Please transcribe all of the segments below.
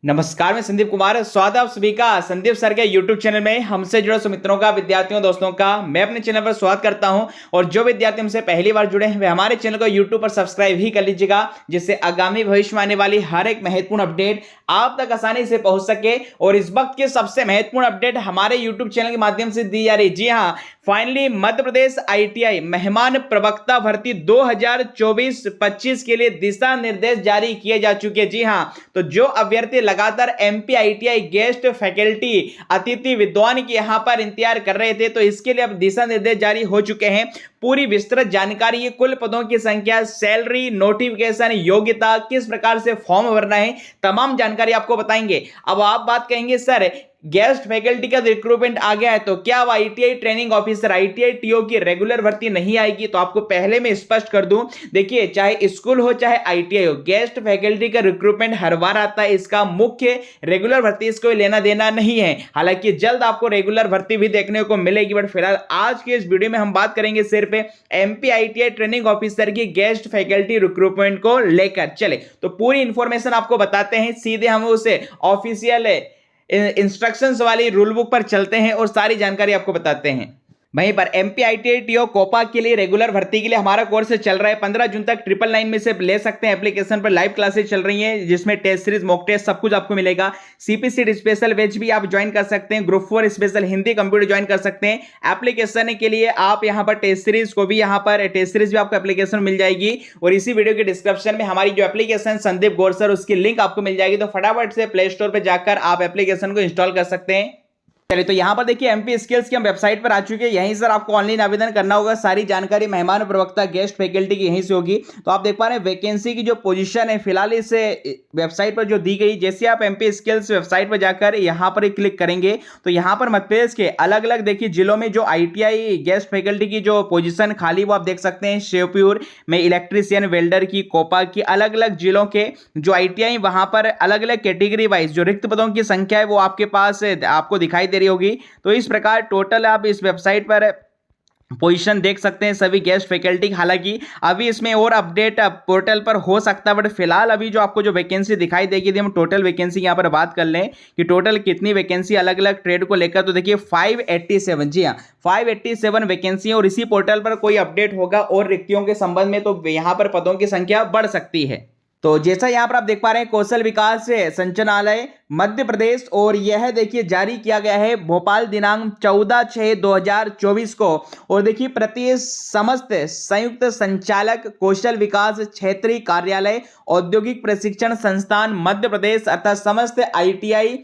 नमस्कार, मैं संदीप कुमार। स्वागत है आप सभी का संदीप सर के YouTube चैनल में। हमसे जुड़े मित्रों का, विद्यार्थियों, दोस्तों का मैं अपने चैनल पर स्वागत करता हूं। और जो विद्यार्थी हमसे पहली बार जुड़े हैं वे हमारे चैनल को YouTube पर सब्सक्राइब ही कर लीजिएगा, जिससे आगामी भविष्य में आने वाली हर एक महत्वपूर्ण अपडेट आप तक आसानी से पहुंच सके। और इस वक्त की सबसे महत्वपूर्ण अपडेट हमारे YouTube चैनल के माध्यम से दी जा रही। जी हाँ, फाइनली मध्य प्रदेश ITI मेहमान प्रवक्ता भर्ती 2024-25 के लिए दिशा निर्देश जारी किए जा चुके हैं। जी हाँ, तो जो अभ्यर्थी लगातार MP ITI गेस्ट फैकल्टी अतिथि विद्वान की यहां पर इंतजार कर रहे थे, तो इसके लिए अब दिशा निर्देश जारी हो चुके हैं। पूरी विस्तृत जानकारी, ये कुल पदों की संख्या, सैलरी, नोटिफिकेशन, योग्यता, किस प्रकार से फॉर्म भरना है, तमाम जानकारी आपको बताएंगे। अब आप बात कहेंगे सर गेस्ट फैकल्टी का रिक्रूटमेंट आ गया है, तो क्या अब ITI training officer ITI TO की रेगुलर भर्ती नहीं आएगी? तो आपको पहले मैं स्पष्ट कर दूं, देखिए चाहे स्कूल हो चाहे ITI हो, गेस्ट फैकल्टी का रिक्रूटमेंट हर बार आता है। इसका मुख्य रेगुलर भर्ती इसको लेना देना नहीं है। हालांकि जल्द आपको रेगुलर भर्ती भी देखने को मिलेगी, बट फिलहाल आज के इस वीडियो में हम बात करेंगे सिर्फ MP ITI ट्रेनिंग ऑफिसर की गेस्ट फैकल्टी रिक्रूटमेंट को लेकर। चले तो पूरी इंफॉर्मेशन आपको बताते हैं, सीधे हम उसे ऑफिशियल इंस्ट्रक्शंस वाली रूल बुक पर चलते हैं और सारी जानकारी आपको बताते हैं। वहीं पर MP ITI TO कोपा के लिए रेगुलर भर्ती के लिए हमारा कोर्स चल रहा है। 15 जून तक 999 में से ले सकते हैं। एप्लीकेशन पर लाइव क्लासेस चल रही हैं, जिसमें टेस्ट सीरीज, मॉक टेस्ट सब कुछ आपको मिलेगा। CPCT स्पेशल बैच भी आप ज्वाइन कर सकते हैं। Group 4 special Hindi computer join कर सकते हैं। एप्लीकेशन के लिए आप यहां पर टेस्ट सीरीज को भी, यहां पर टेस्ट सीरीज भी आपको एप्लीकेशन मिल जाएगी। और इसी वीडियो के डिस्क्रिप्शन में हमारी जो एप्लीकेशन संदीप गोरसर, उसकी लिंक आपको मिल जाएगी। तो फटाफट से प्ले स्टोर पर जाकर आप एप्लीकेशन को इंस्टॉल कर सकते हैं। चलिए, तो यहां पर देखिए MP स्किल्स की हम वेबसाइट पर आ चुके हैं। यहीं सर आपको ऑनलाइन आवेदन करना होगा। सारी जानकारी मेहमान प्रवक्ता गेस्ट फैकल्टी की यहीं से होगी। तो आप देख पा रहे हैं वैकेंसी की जो पोजीशन है फिलहाल इस वेबसाइट पर जो दी गई। जैसे आप MP स्किल्स वेबसाइट पर जाकर यहां पर क्लिक करेंगे तो यहां पर मध्य प्रदेश के अलग अलग देखिए जिलों में जो ITI गेस्ट फैकल्टी की जो पोजीशन खाली वो आप देख सकते हैं। शेवपुर में इलेक्ट्रीशियन, वेल्डर की, कोपा की, अलग अलग जिलों के जो ITI वहां पर अलग अलग कैटेगरी वाइज जो रिक्त पदों की संख्या है वो आपके पास आपको दिखाई दे रही होगी। तो इस प्रकार टोटल आप इस वेबसाइट पर पोजीशन देख सकते हैं सभी गेस्ट फैकल्टी। हालांकि अभी इसमें और अपडेट पोर्टल पर हो सकता है, बट फिलहाल अभी जो आपको जो वैकेंसी दिखाई देगी, हम टोटल वैकेंसी यहां पर बात कर लें कि टोटल कितनी वैकेंसी अलग अलग ट्रेड को लेकर। तो देखिए 587, जी हाँ 587 वैकेंसी है। और इसी पोर्टल पर कोई अपडेट होगा और रिक्तियों के संबंध में तो यहां पर पदों की संख्या बढ़ सकती है। तो जैसा यहां पर आप देख पा रहे हैं कौशल विकास संचालनालय मध्य प्रदेश, और यह देखिए जारी किया गया है भोपाल दिनांक 14/6/2024 को। और देखिए प्रति समस्त संयुक्त संचालक कौशल विकास क्षेत्रीय कार्यालय औद्योगिक प्रशिक्षण संस्थान मध्य प्रदेश अर्थात समस्त ITI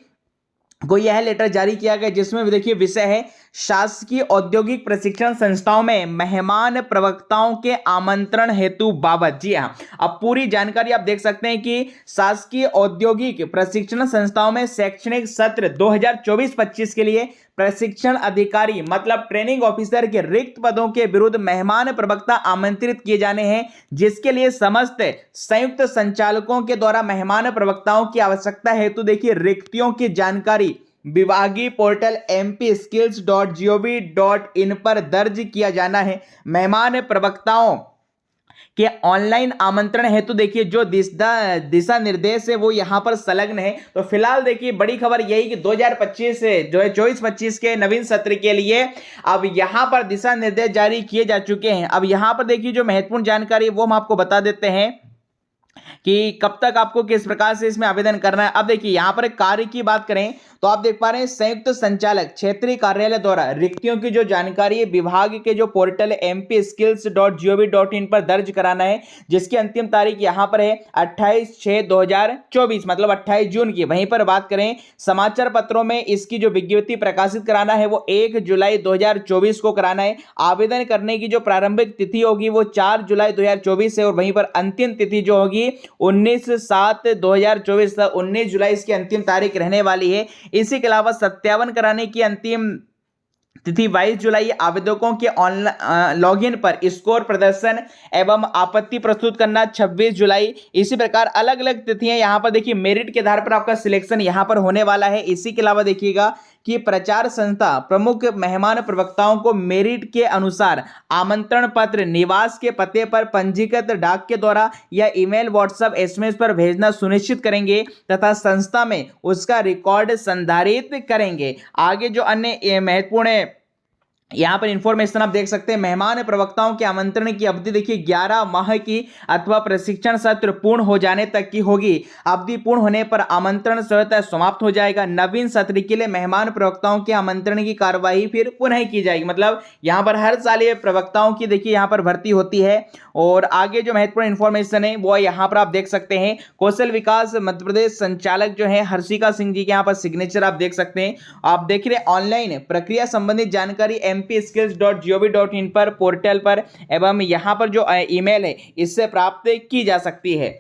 को यह लेटर जारी किया गया, जिसमें देखिए विषय है शासकीय औद्योगिक प्रशिक्षण संस्थाओं में मेहमान प्रवक्ताओं के आमंत्रण हेतु बाबत। जी हाँ, अब पूरी जानकारी आप देख सकते हैं कि शासकीय औद्योगिक प्रशिक्षण संस्थाओं में शैक्षणिक सत्र 2024-25 के लिए प्रशिक्षण अधिकारी मतलब ट्रेनिंग ऑफिसर के रिक्त पदों के विरुद्ध मेहमान प्रवक्ता आमंत्रित किए जाने हैं, जिसके लिए समस्त संयुक्त संचालकों के द्वारा मेहमान प्रवक्ताओं की आवश्यकता हेतु देखिए रिक्तियों की जानकारी विभागीय पोर्टल mpskills.gov.in पर दर्ज किया जाना है। मेहमान प्रवक्ताओं के ऑनलाइन आमंत्रण हेतु देखिए जो दिशा निर्देश है वो यहां पर संलग्न है। तो फिलहाल देखिए बड़ी खबर यही कि 2025 से जो है 24-25 के नवीन सत्र के लिए अब यहां पर दिशा निर्देश जारी किए जा चुके हैं। अब यहां पर देखिए जो महत्वपूर्ण जानकारी वो हम आपको बता देते हैं कि कब तक आपको किस प्रकार से इसमें आवेदन करना है। अब देखिए यहां पर कार्य की बात करें तो आप देख पा रहे हैं संयुक्त संचालक क्षेत्रीय कार्यालय द्वारा रिक्तियों की जो जानकारी है विभाग के जो पोर्टल mpskills.gov.in पर दर्ज कराना है, जिसकी अंतिम तारीख यहां पर है 28/6/2024 मतलब 28 जून की। वहीं पर बात करें समाचार पत्रों में इसकी जो विज्ञप्ति प्रकाशित कराना है वो 1 जुलाई 2024 को कराना है। आवेदन करने की जो प्रारंभिक तिथि होगी वो 4 जुलाई 2024 है, और वहीं पर अंतिम तिथि जो होगी 19/7/2024 तक 19 जुलाई इसकी अंतिम तारीख रहने वाली है। इसी के अलावा सत्यापन कराने की अंतिम तिथि 22 जुलाई। आवेदकों के ऑनलाइन लॉगिन पर स्कोर प्रदर्शन एवं आपत्ति प्रस्तुत करना 26 जुलाई। इसी प्रकार अलग अलग तिथियां यहां पर देखिए मेरिट के आधार पर आपका सिलेक्शन यहां पर होने वाला है। इसी के अलावा देखिएगा कि प्रचार संस्था प्रमुख मेहमान प्रवक्ताओं को मेरिट के अनुसार आमंत्रण पत्र निवास के पते पर पंजीकृत डाक के द्वारा या ईमेल, व्हाट्सएप, एसएमएस पर भेजना सुनिश्चित करेंगे तथा संस्था में उसका रिकॉर्ड संधारित करेंगे। आगे जो अन्य महत्वपूर्ण यहाँ पर इंफॉर्मेशन आप देख सकते हैं, मेहमान प्रवक्ताओं के आमंत्रण की अवधि देखिए 11 माह की अथवा प्रशिक्षण सत्र पूर्ण हो जाने तक की होगी। अवधि पूर्ण होने पर आमंत्रण स्वतः समाप्त हो जाएगा। नवीन सत्र के लिए मेहमान प्रवक्ताओं के आमंत्रण की कार्यवाही फिर पुनः की जाएगी। मतलब यहाँ पर हर साल ये प्रवक्ताओं की देखिए यहाँ पर भर्ती होती है। और आगे जो महत्वपूर्ण इंफॉर्मेशन है वो यहाँ पर आप देख सकते हैं, कौशल विकास मध्य प्रदेश संचालक जो है हर्षिका सिंह जी के यहाँ पर सिग्नेचर आप देख सकते हैं। आप देख रहे ऑनलाइन प्रक्रिया संबंधित जानकारी mpskills.gov.in पर पोर्टल पर एवं यहाँ पर जो ईमेल है इससे प्राप्त की जा सकती है।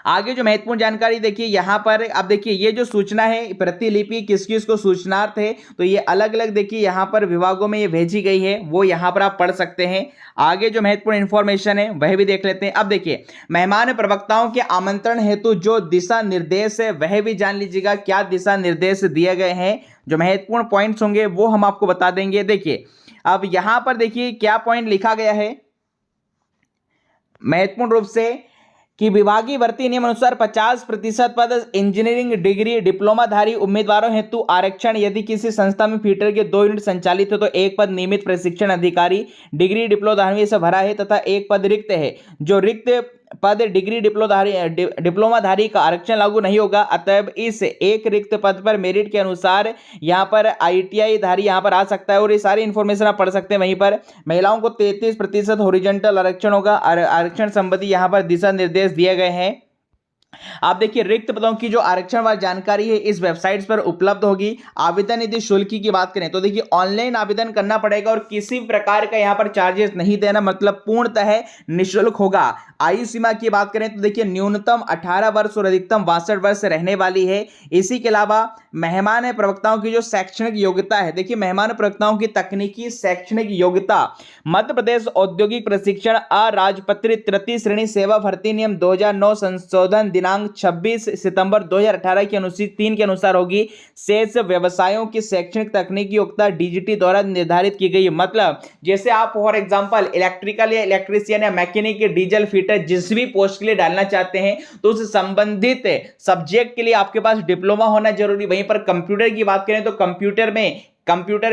आगे जो महत्वपूर्ण जानकारी देखिए यहाँ पर आप देखिए, ये जो सूचना है प्रतिलिपि किस किस को सूचनार्थ है तो ये अलग अलग देखिए यहाँ पर विभागों में ये भेजी गई है, वो यहाँ पर आप पढ़ सकते हैं। आगे जो महत्वपूर्ण इंफॉर्मेशन है वह भी देख लेते हैं। अब देखिए मेहमान प्रवक्ताओं के आमंत्रण हेतु जो दिशा निर्देश है वह भी जान लीजिएगा, क्या दिशा निर्देश दिए गए हैं। जो महत्वपूर्ण पॉइंट्स होंगे वो हम आपको बता देंगे। देखिए अब यहाँ पर देखिए क्या पॉइंट लिखा गया है महत्वपूर्ण रूप से कि विभागीय भर्ती नियम अनुसार 50% पद इंजीनियरिंग डिग्री डिप्लोमाधारी उम्मीदवारों हेतु आरक्षण। यदि किसी संस्था में फीटर के 2 यूनिट संचालित है तो एक पद नियमित प्रशिक्षण अधिकारी डिग्री डिप्लोमाधारी से भरा है तथा एक पद रिक्त है। जो रिक्त पद डिग्री डिप्लोमाधारी का आरक्षण लागू नहीं होगा। अतएव इस एक रिक्त पद पर मेरिट के अनुसार यहाँ पर ITI धारी यहाँ पर आ सकता है। और ये सारी इंफॉर्मेशन आप पढ़ सकते हैं। वहीं पर महिलाओं को 33% हॉरिजॉन्टल आरक्षण होगा। आरक्षण संबंधी यहाँ पर दिशा निर्देश दिए गए हैं। आप देखिए रिक्त पदों की जो आरक्षण वाली जानकारी है इस वेबसाइट्स पर उपलब्ध होगी। आवेदन यदि शुल्क की बात करें तो देखिए ऑनलाइन आवेदन करना पड़ेगा और किसी भी प्रकार का यहाँ पर चार्जेस नहीं देना, मतलब पूर्णतः निःशुल्क होगा। आयु सीमा की बात करें तो देखिए न्यूनतम 18 वर्ष और अधिकतम 62 वर्ष रहने वाली है। इसी के अलावा मेहमान प्रवक्ताओं की जो शैक्षणिक योग्यता है, देखिए मेहमान प्रवक्ताओं की तकनीकी शैक्षणिक योग्यता मध्य प्रदेश औद्योगिक प्रशिक्षण अराजपत्रित तृतीय श्रेणी सेवा भर्ती नियम 2009 संशोधन दिनांक 26 सितंबर 2018 की अनुसूची 3 के अनुसार होगी। शेष व्यवसायों की शैक्षणिक तकनीकी योग्यता DGT द्वारा निर्धारित की गई। मतलब जैसे आप फॉर एग्जांपल इलेक्ट्रिकल या इलेक्ट्रीशियन या मैकेनिक, डीजल फिटर जिस भी पोस्ट के लिए डालना चाहते हैं तो उस संबंधित सब्जेक्ट के लिए आपके पास डिप्लोमा होना जरूरी। वहीं पर कंप्यूटर की बात करें तो कंप्यूटर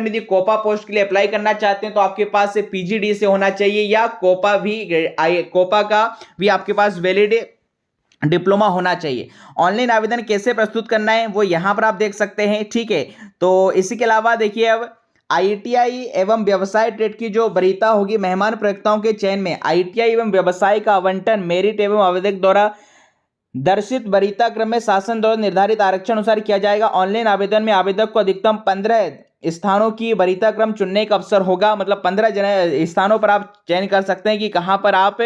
में यदि कोपा पोस्ट के लिए अप्लाई करना चाहते हैं तो आपके पास PGD से होना चाहिए या कोपा का भी आपके पास वैलिड डिप्लोमा होना चाहिए। ऑनलाइन आवेदन कैसे प्रस्तुत करना है वो यहां पर आप देख सकते हैं, ठीक है। तो इसी के अलावा देखिए अब ITI एवं व्यवसाय ट्रेड की जो वरीयता होगी मेहमान प्रवक्ताओं के चयन में ITI एवं व्यवसाय का आवंटन मेरिट एवं आवेदक द्वारा दर्शित वरीयता क्रम में शासन द्वारा निर्धारित आरक्षण अनुसार किया जाएगा। ऑनलाइन आवेदन में आवेदक को अधिकतम 15 स्थानों की वरीयता क्रम चुनने का अवसर होगा। मतलब 15 स्थानों पर आप चयन कर सकते हैं कि कहां पर आप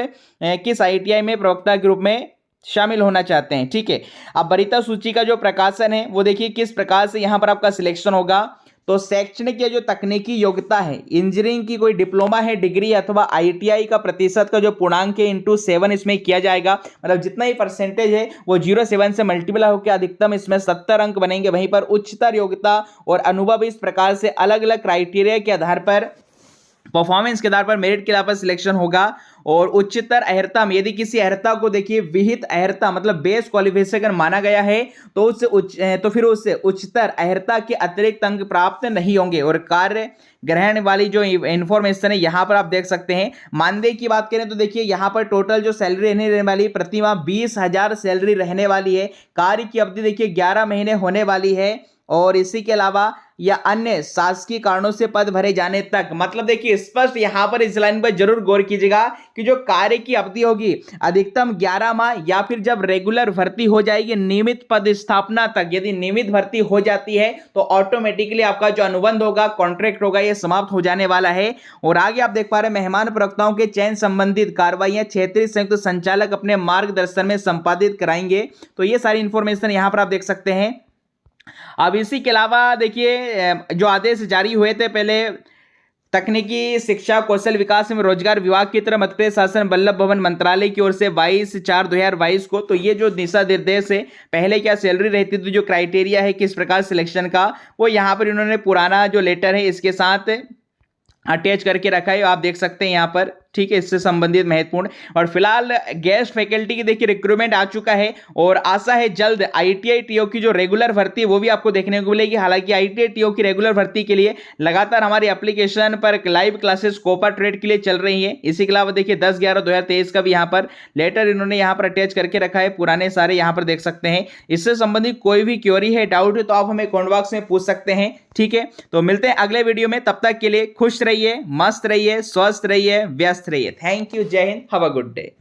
किस ITI में प्रवक्ता के रूप में शामिल होना चाहते हैं, ठीक है। अब वरीयता सूची का जो प्रकाशन है वो देखिए किस प्रकार से यहां पर आपका सिलेक्शन होगा। तो शैक्षणिक या जो तकनीकी योग्यता है, इंजीनियरिंग की कोई डिप्लोमा है, डिग्री अथवा ITI का प्रतिशत का जो पूर्णांक है × 7 इसमें किया जाएगा। मतलब जितना ही परसेंटेज है वो 0.7 से मल्टीप्लाई होकर अधिकतम इसमें 70 अंक बनेंगे। वहीं पर उच्चतर योग्यता और अनुभव इस प्रकार से अलग अलग क्राइटेरिया के आधार पर, परफॉर्मेंस के आधार पर, मेरिट के आधार पर सिलेक्शन होगा। और उच्चतर अहर्ता में यदि किसी अहर्ता को देखिए विहित अहर्ता मतलब बेस क्वालिफिकेशन माना गया है तो फिर उससे उच्चतर अहर्ता के अतिरिक्त अंक प्राप्त नहीं होंगे। और कार्य ग्रहण वाली जो इंफॉर्मेशन है यहाँ पर आप देख सकते हैं। मानदेय की बात करें तो देखिए यहाँ पर टोटल जो सैलरी रहने वाली प्रति माह 20,000 सैलरी रहने वाली है। कार्य की अवधि देखिए 11 महीने होने वाली है। और इसी के अलावा या अन्य शासकीय कारणों से पद भरे जाने तक, मतलब देखिए स्पष्ट यहां पर इस लाइन पर जरूर गौर कीजिएगा कि जो कार्य की अवधि होगी अधिकतम 11 माह या फिर जब रेगुलर भर्ती हो जाएगी नियमित पद स्थापना तक। यदि नियमित भर्ती हो जाती है तो ऑटोमेटिकली आपका जो अनुबंध होगा, कॉन्ट्रैक्ट होगा, ये समाप्त हो जाने वाला है। और आगे आप देख पा रहे हैं मेहमान प्रवक्ताओं के चयन संबंधित कार्रवाइयां क्षेत्रीय संयुक्त संचालक अपने मार्गदर्शन में संपादित कराएंगे। तो ये सारी इंफॉर्मेशन यहां पर आप देख सकते हैं। अब इसी के अलावा देखिए जो आदेश जारी हुए थे पहले तकनीकी शिक्षा कौशल विकास एवं रोजगार विभाग की तरफ मध्य प्रदेश शासन वल्लभ भवन मंत्रालय की ओर से 22/4/2022 को, तो ये जो दिशा निर्देश है, पहले क्या सैलरी रहती थी, जो क्राइटेरिया है किस प्रकार सिलेक्शन का, वो यहाँ पर इन्होंने पुराना जो लेटर है इसके साथ अटैच करके रखा है, आप देख सकते हैं यहाँ पर, ठीक है, इससे संबंधित महत्वपूर्ण। और फिलहाल गेस्ट फैकल्टी की देखिए रिक्रूटमेंट आ चुका है और आशा है जल्द आईटीआई टीओ की जो रेगुलर भर्ती है वो भी आपको देखने को मिलेगी। हालांकि आईटीआई टीओ की रेगुलर भर्ती के लिए लगातार हमारी एप्लीकेशन पर लाइव क्लासेस कोपा ट्रेड के लिए चल रही है। इसी के अलावा देखिए 10/11/2023 का भी यहाँ पर लेटर इन्होंने यहाँ पर अटैच करके रखा है, पुराने सारे यहाँ पर देख सकते हैं। इससे संबंधित कोई भी क्वेरी है, डाउट है, तो आप हमें कमेंट बॉक्स में पूछ सकते हैं, ठीक है। तो मिलते हैं अगले वीडियो में, तब तक के लिए खुश रहिए, मस्त रहिए, स्वस्थ रहिए, व्यस्त रहिए। थैंक यू, जय Hind, have a good day.